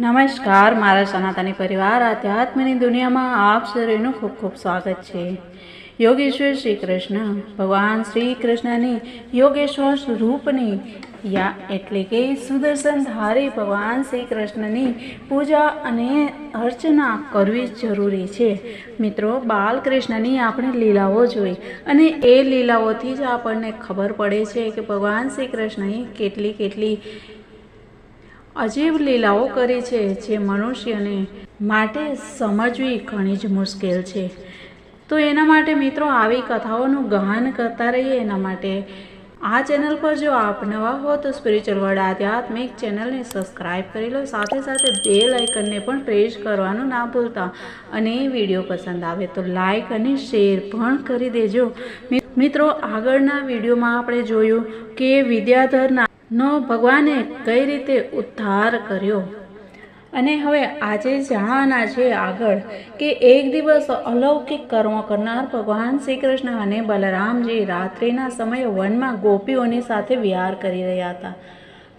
નમસ્કાર, મારા સનાતની પરિવાર આધ્યાત્મની દુનિયામાં આપ સર્વેનું ખૂબ ખૂબ સ્વાગત છે। યોગેશ્વર શ્રી કૃષ્ણ ભગવાન શ્રી કૃષ્ણની યોગેશ્વર સ્વરૂપની એટલે કે સુદર્શનધારી ભગવાન શ્રી કૃષ્ણની પૂજા અને અર્ચના કરવી જરૂરી છે। મિત્રો, બાલકૃષ્ણની આપણે લીલાઓ જોઈ અને એ લીલાઓથી જ આપણને ખબર પડે છે કે ભગવાન શ્રી કૃષ્ણએ કેટલી અજીબ લીલાઓ કરી છે જે મનુષ્યને માટે સમજવી ઘણી જ મુશ્કેલ છે। તો એના માટે મિત્રો આવી કથાઓનું ગહન કરતા રહીએ। એના માટે આ ચેનલ પર જો આપ નવા હો તો સ્પિરિચ્યુઅલ વર્લ્ડ આધ્યાત્મિક ચેનલને સબસ્ક્રાઈબ કરી લો, સાથે સાથે બેલ આઇકનને પણ પ્રેસ કરવાનું ના ભૂલતા અને વિડીયો પસંદ આવે તો લાઈક અને શેર પણ કરી દેજો। મિત્રો, આગળના વિડીયોમાં આપણે જોયું કે વિદ્યાધરના ભગવાને કઈ રીતે ઉદ્ધાર કર્યો અને હવે આજે જાણવાના છે આગળ કે એક દિવસ અલૌકિક કર્મ કરનાર ભગવાન શ્રી કૃષ્ણ અને બલરામજી રાત્રિના સમયે વનમાં ગોપીઓની સાથે વિહાર કરી રહ્યા હતા।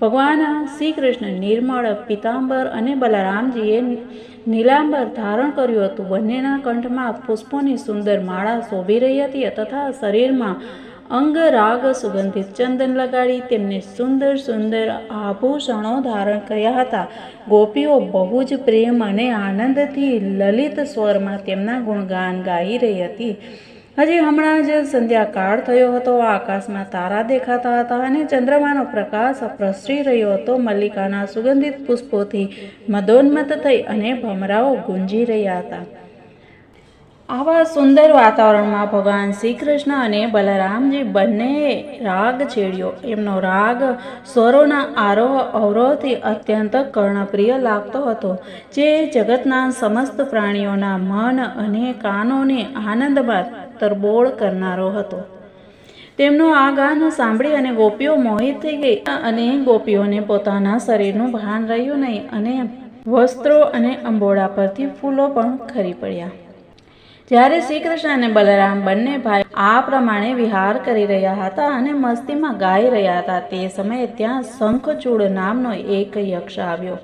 ભગવાન શ્રી કૃષ્ણ નિર્મળ પીતાંબર અને બલરામજીએ નીલાંબર ધારણ કર્યું હતું। બંનેના કંઠમાં પુષ્પોની સુંદર માળા શોભી રહી હતી તથા શરીરમાં અંગરાગ સુગંધિત ચંદન લગાડી તેમને સુંદર આભૂષણો ધારણ કર્યા હતા। ગોપીઓ બહુ જ પ્રેમ અને આનંદથી લલિત સ્વરમાં તેમના ગુણગાન ગાઈ રહી હતી। હજી હમણાં જ સંધ્યાકાળ થયો હતો। આકાશમાં તારા દેખાતા હતા અને ચંદ્રમાનો પ્રકાશ પ્રસરી રહ્યો હતો। મલ્લિકાના સુગંધિત પુષ્પોથી મદોન્મત્ત થઈ અને ભમરાઓ ગુંજી રહ્યા હતા। આવા સુંદર વાતાવરણમાં ભગવાન શ્રી કૃષ્ણ અને બલરામજી બંનેએ રાગ છેડ્યો। એમનો રાગ સ્વરોના આરોહ અવરોહથી અત્યંત કર્ણપ્રિય લાગતો હતો, જે જગતના સમસ્ત પ્રાણીઓના મન અને કાનોને આનંદમાં તરબોળ કરનારો હતો। તેમનું આ ગાન સાંભળી અને ગોપીઓ મોહિત થઈ ગઈ અને ગોપીઓને પોતાના શરીરનું ભાન રહ્યું નહીં અને વસ્ત્રો અને અંબોડા પરથી ફૂલો પણ ખરી પડ્યા। જ્યારે શ્રી કૃષ્ણ અને બલરામ બંને ભાઈ આ પ્રમાણે વિહાર કરી રહ્યા હતા અને મસ્તીમાં ગાઈ રહ્યા હતા તે સમયે ત્યાં શંખચૂડ નામનો એક યક્ષ આવ્યો।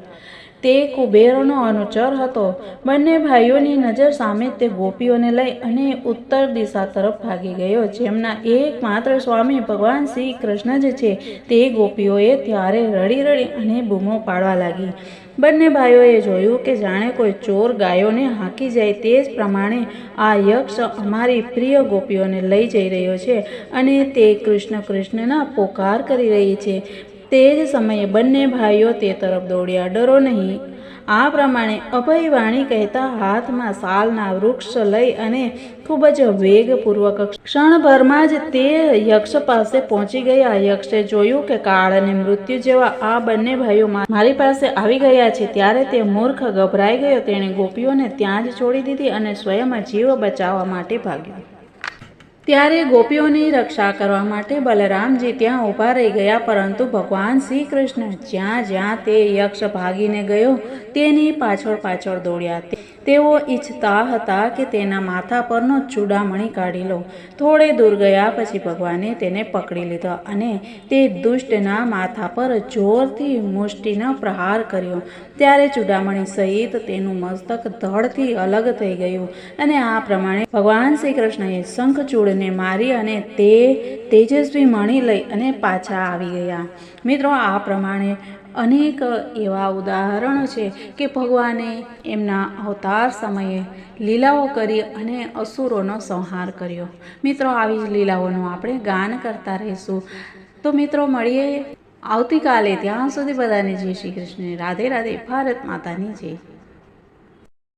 તે કુબેરોનો અનુચર હતો। બંને ભાઈઓની નજર સામે તે ગોપીઓને લઈ અને ઉત્તર દિશા તરફ ભાગી ગયો। જેમના એકમાત્ર સ્વામી ભગવાન શ્રી કૃષ્ણ જ છે તે ગોપીઓએ ત્યારે રડી અને બૂમો પાડવા લાગી। બંને ભાઈઓએ જોયું કે જાણે કોઈ ચોર ગાયોને હાંકી જાય તે જ પ્રમાણે આ યક્ષ અમારી પ્રિય ગોપીઓને લઈ જઈ રહ્યો છે અને તે કૃષ્ણના પોકાર કરી રહી છે। તે જ સમયે બંને ભાઈઓ તે તરફ દોડ્યા। ડરો નહીં, આ પ્રમાણે અભય વાણી કહેતા હાથમાં સાલના વૃક્ષ લઈ અને ખૂબ જ વેગપૂર્વક ક્ષણભરમાં જ તે યક્ષ પાસે પહોંચી ગયા। યક્ષે જોયું કે કાળ અને મૃત્યુ જેવા આ બંને ભાઈઓ મારી પાસે આવી ગયા છે ત્યારે તે મૂર્ખ ગભરાઈ ગયો। તેણે ગોપીઓને ત્યાં જ છોડી દીધી અને સ્વયં જીવ બચાવવા માટે ભાગ્યો। ત્યારે ગોપીઓની રક્ષા કરવા માટે બલરામજી ત્યાં ઊભા રહી ગયા, પરંતુ ભગવાન શ્રી કૃષ્ણ જ્યાં તે યક્ષ ભાગીને ગયો તેની પાછળ દોડ્યા। તેઓ ઈચ્છતા હતા કે તેના માથા પરનો ચૂડામણી કાઢી લો। થોડે દૂર ગયા પછી ભગવાને તેને પકડી લીધો અને તે દુષ્ટના માથા પર જોરથી મુષ્ટિનો પ્રહાર કર્યો। ત્યારે ચૂડામણી સહિત તેનું મસ્તક ધડથી અલગ થઈ ગયું અને આ પ્રમાણે ભગવાન શ્રી કૃષ્ણએ શંખચૂડને મારી અને તે તેજસ્વી મણી લઈ અને પાછા આવી ગયા। મિત્રો, આ પ્રમાણે અનેક એવા ઉદાહરણો છે કે ભગવાને એમના અવતાર સમયે લીલાઓ કરી અને અસુરોનો સંહાર કર્યો। મિત્રો, આવી જ લીલાઓનું આપણે ગાન કરતા રહીશું। તો મિત્રો, મળીએ આવતીકાલે। ત્યાં સુધી બધાને જય શ્રી કૃષ્ણ, રાધે રાધે, ભારત માતાની જય।